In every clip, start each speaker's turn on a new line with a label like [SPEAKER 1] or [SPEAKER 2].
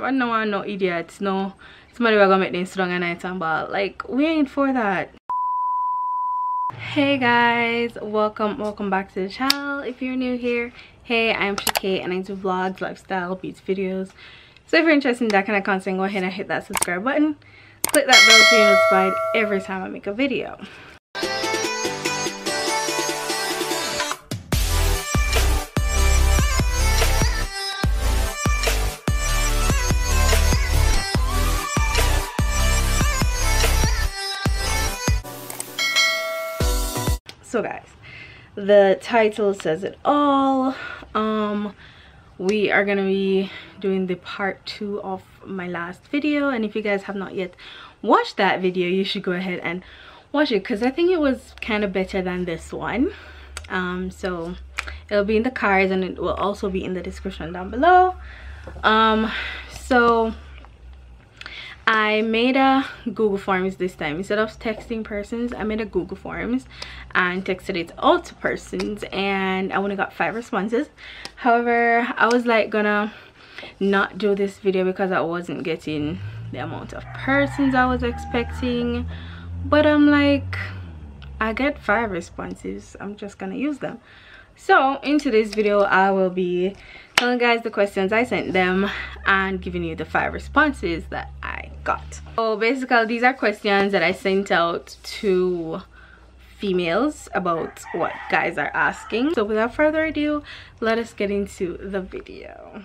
[SPEAKER 1] I don't want no idiots, no somebody will gonna make them strong and night and ball. Like, we ain't for that. Hey guys, welcome back to the channel. If you're new here, hey, I'm Shakay and I do vlogs, lifestyle, beauty videos. So if you're interested in that kind of content, go ahead and hit that subscribe button. Click that bell so you're notified every time I make a video. So guys, the title says it all. We are gonna be doing the part 2 of my last video, and if you guys have not yet watched that video, you should go ahead and watch it because I think it was kind of better than this one. So it'll be in the cards and it will also be in the description down below. So I made a Google Forms this time. Instead of texting persons, I made a Google Forms and texted it out to persons, and I only got 5 responses. However, I was like gonna not do this video because I wasn't getting the amount of persons I was expecting, but I'm like, I get 5 responses, I'm just gonna use them. So in today's video, I will be telling guys the questions I sent them and giving you the 5 responses that I got. So basically, these are questions that I sent out to females about what guys are asking. So without further ado, let us get into the video.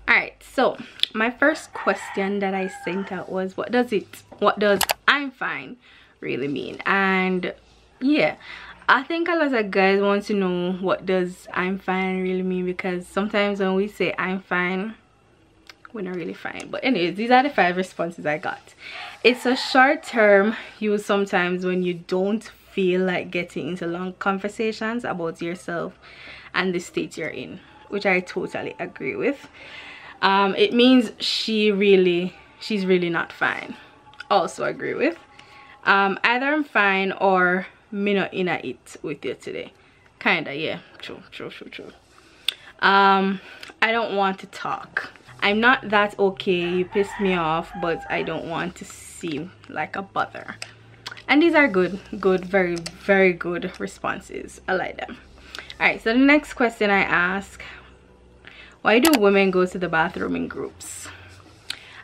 [SPEAKER 1] Alright, so my first question that I sent out was, what does I'm fine really mean? And yeah, I think a lot of guys want to know what does I'm fine really mean, because sometimes when we say I'm fine, we're not really fine. But anyways, these are the 5 responses I got. It's a short term used sometimes when you don't feel like getting into long conversations about yourself and the state you're in, which I totally agree with. It means she's really not fine. Also agree with. Either I'm fine or me not in it with you today. Kinda, yeah. True. I don't want to talk. I'm not that okay. You pissed me off, but I don't want to seem like a bother. And these are good, very, very good responses. I like them. Alright, so the next question I ask, why do women go to the bathroom in groups?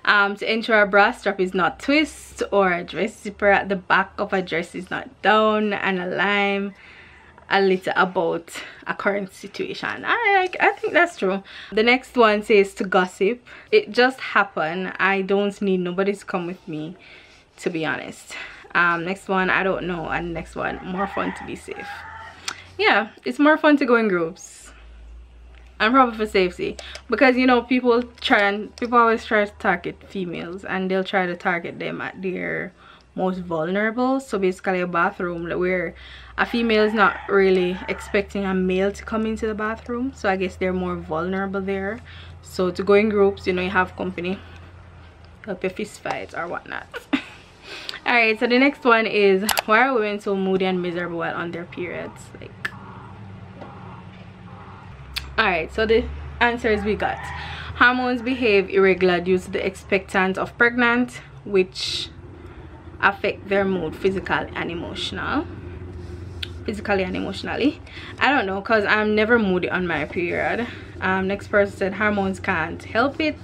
[SPEAKER 1] To ensure a bra strap is not twist, or a dress zipper at the back of a dress is not down, and a lime a little about a current situation. I think that's true. The next one says to gossip. It just happened. I don't need nobody to come with me, to be honest. Next one, I don't know. And next one, more fun to be safe. Yeah, it's more fun to go in groups, and probably for safety, because you know people always try to target females, and they'll try to target them at their most vulnerable. So basically a bathroom where a female is not really expecting a male to come into the bathroom, so I guess they're more vulnerable there. So to go in groups, you know, you have company, help your fist fights or whatnot. All right, so the next one is, why are women so moody and miserable while on their periods? Like, all right, so the answers we got: hormones behave irregular due to the expectant of pregnant, which affect their mood physically and emotionally. I don't know, because I'm never moody on my period. Next person said hormones can't help it.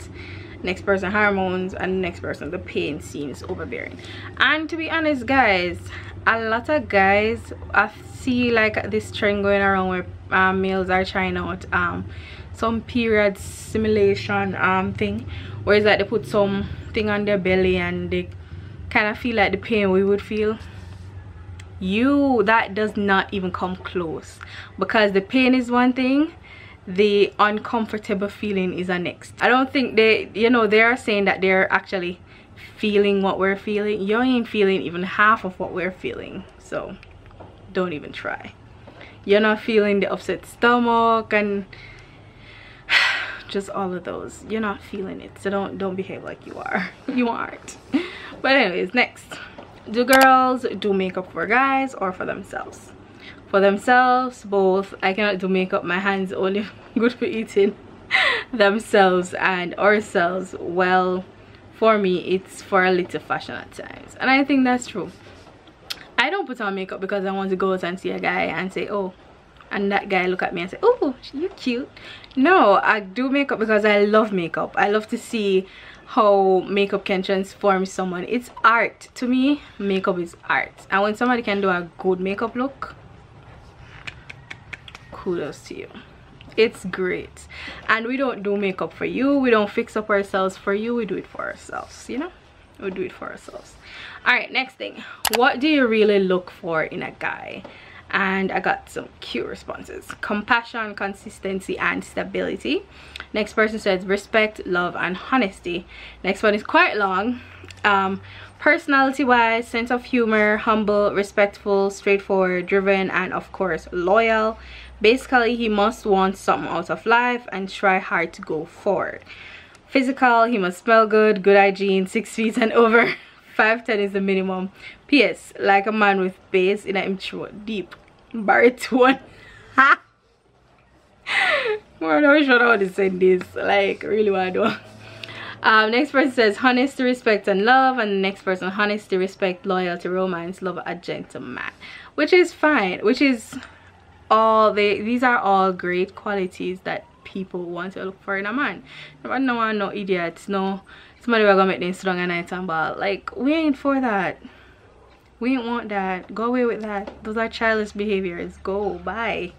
[SPEAKER 1] Next person, hormones. And next person, the pain seems overbearing. And to be honest guys, a lot of guys, I see like this trend going around where males are trying out some period simulation thing, where it's like they put some thing on their belly and they kind of feel like the pain we would feel. That does not even come close, because the pain is one thing, the uncomfortable feeling is a next. I don't think they, you know, they are saying that they're actually feeling what we're feeling. You ain't feeling even half of what we're feeling, so don't even try. You're not feeling the upset stomach and just all of those. You're not feeling it, so don't behave like you are. You aren't. But anyways, next, do girls do makeup for guys or for themselves? For themselves, both. I cannot do makeup, my hands only good for eating. themselves and ourselves, well, for me it's for a little fashion at times, and I think that's true. I don't put on makeup because I want to go out and see a guy and say, oh, and that guy look at me and say, oh, you're cute. No, I do makeup because I love makeup. I love to see how makeup can transform someone. It's art to me. Makeup is art, and when somebody can do a good makeup look, kudos to you. It's great. And we don't do makeup for you, we don't fix up ourselves for you, we do it for ourselves, you know. We do it for ourselves. All right, next thing, what do you really look for in a guy? And I got some cute responses. Compassion, consistency, and stability. Next person says respect, love, and honesty. Next one is quite long. Personality wise, sense of humor, humble, respectful, straightforward, driven, and of course loyal. Basically, he must want something out of life and try hard to go forward. Physical, he must smell good, good hygiene, 6 feet and over. 5'10" is the minimum. PS, like a man with bass in a throat, deep baritone. Ha! I'm not sure how to say this. Like, really what I do. Next person says honesty, respect, and love. And the next person, honesty, respect, loyalty, romance, love, a gentleman. Which is fine. Which is all these are all great qualities that people want to look for in a man. But no one, no idiots, no somebody we're gonna make them strong and night and ball. Like, we ain't for that. We ain't want that. Go away with that. Those are childish behaviors. Go, bye.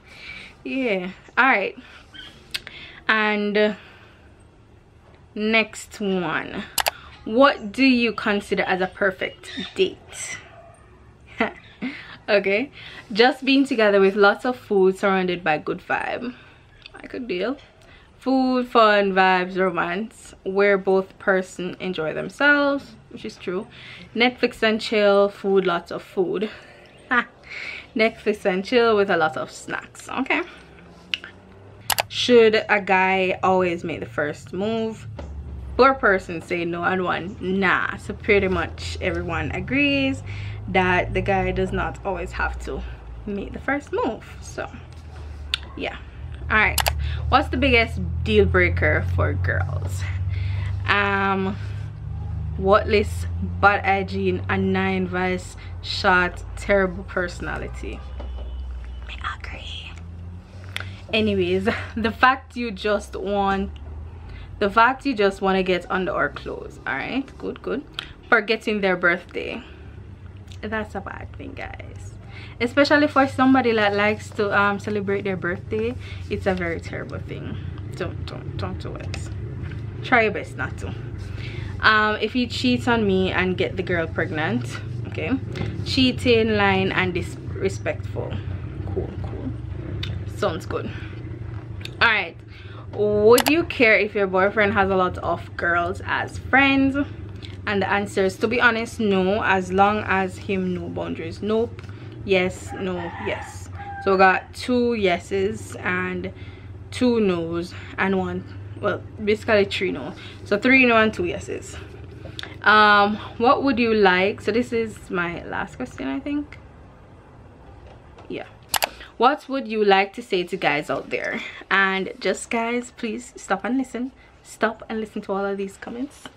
[SPEAKER 1] Yeah. All right. And next one, what do you consider as a perfect date? Okay, just being together with lots of food surrounded by good vibe. I could deal. Food, fun, vibes, romance, where both person enjoy themselves, which is true. Netflix and chill, food, lots of food. Netflix and chill with a lot of snacks. Okay. Should a guy always make the first move? 4 persons say no and 1 nah. So pretty much everyone agrees that the guy does not always have to make the first move. So yeah. All right, what's the biggest deal breaker for girls? What list? Bad hygiene, a 9 vice, short, terrible personality. I agree. Anyways, the fact you just want to get under our clothes. All right, good. Forgetting their birthday, that's a bad thing, guys, especially for somebody that likes to celebrate their birthday. It's a very terrible thing. Don't do it. Try your best not to. If he cheats on me and get the girl pregnant, okay, cheating, lying, and disrespectful. Cool, sounds good. All right, would you care if your boyfriend has a lot of girls as friends? And the answer is, to be honest, no, as long as him no boundaries. Nope, yes, no, yes. So we got 2 yeses and 2 no's and 1, well, basically 3 no. So 3 no and 2 yeses. What would you like? So this is my last question, I think. Yeah. What would you like to say to guys out there? And just guys, please stop and listen to all of these comments.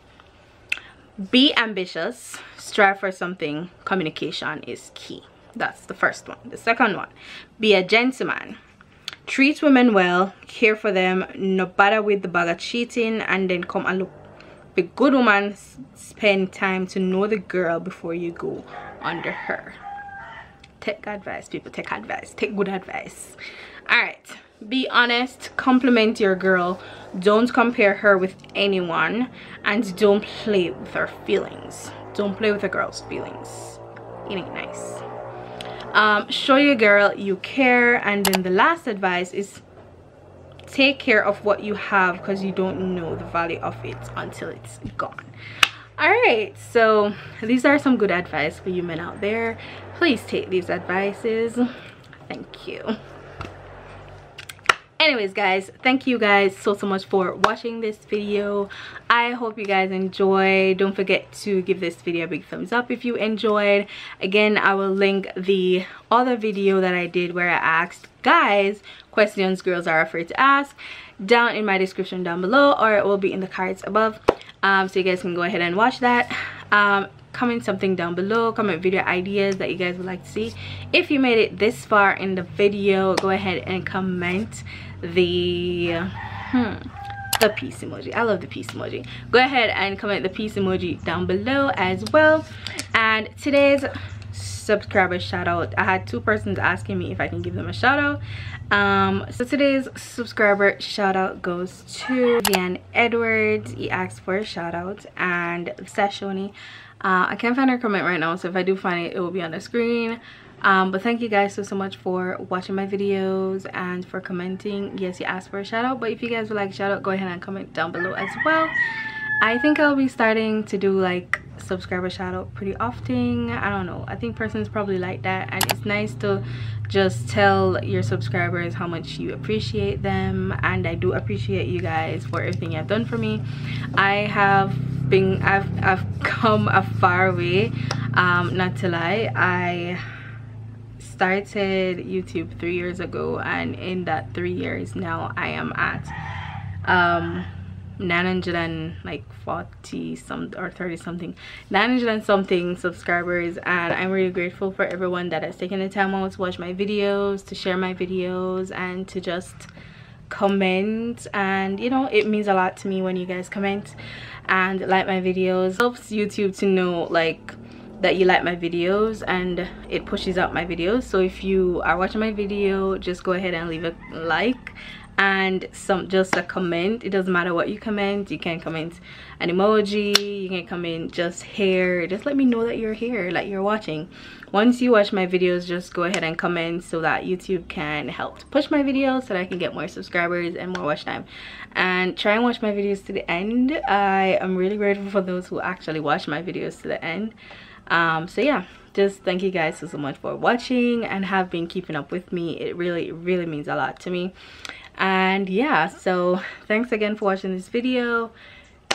[SPEAKER 1] Be ambitious, strive for something, communication is key. That's the first one. The second one, be a gentleman, treat women well, care for them, no bother with the bag of cheating, and then come and look. Be good woman, spend time to know the girl before you go under her. Take advice, people, take advice, take good advice. All right, be honest, compliment your girl, don't compare her with anyone, and don't play with her feelings. Don't play with a girl's feelings. It ain't nice. Show your girl you care. And then the last advice is take care of what you have, because you don't know the value of it until it's gone. All right, so these are some good advice for you men out there. Please take these advices. Thank you. Anyways, guys, thank you guys so much for watching this video. I hope you guys enjoyed. Don't forget to give this video a big thumbs up if you enjoyed. Again, I will link the other video that I did where I asked guys questions girls are afraid to ask. down in my description down below, or it will be in the cards above, so you guys can go ahead and watch that. Comment something down below, comment video ideas that you guys would like to see. If you made it this far in the video, go ahead and comment the peace emoji. I love the peace emoji. Go ahead and comment the peace emoji down below as well. And today's subscriber shout out, I had 2 persons asking me if I can give them a shout out. So today's subscriber shout out goes to Vian Edwards. He asked for a shout out. And Sashoni, I can't find her comment right now, so if I do find it, it will be on the screen. But thank you guys so much for watching my videos and for commenting. Yes, you asked for a shout out, but if you guys would like a shout out, go ahead and comment down below as well. I think I'll be starting to do like subscriber shout out pretty often. I don't know, I think persons probably like that, and it's nice to just tell your subscribers how much you appreciate them. And I do appreciate you guys for everything you've done for me. I've come a far way, not to lie. I started YouTube 3 years ago, and in that 3 years now I am at 940 some or 30 something, 900 and something subscribers. And I'm really grateful for everyone that has taken the time out to watch my videos, to share my videos, and to just comment. And you know, it means a lot to me when you guys comment and like my videos. It helps YouTube to know like that you like my videos, and it pushes out my videos. So if you are watching my video, just go ahead and leave a like and just a comment. It doesn't matter what you comment. You can comment an emoji, you can comment just here. Just let me know that you're here, like you're watching. Once you watch my videos, just go ahead and comment so that YouTube can help to push my videos so that I can get more subscribers and more watch time. And try and watch my videos to the end. I am really grateful for those who actually watch my videos to the end. So yeah, just thank you guys so much for watching and have been keeping up with me. It really means a lot to me. And yeah, so thanks again for watching this video,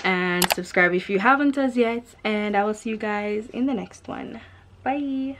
[SPEAKER 1] and subscribe if you haven't as yet, and I will see you guys in the next one. Bye.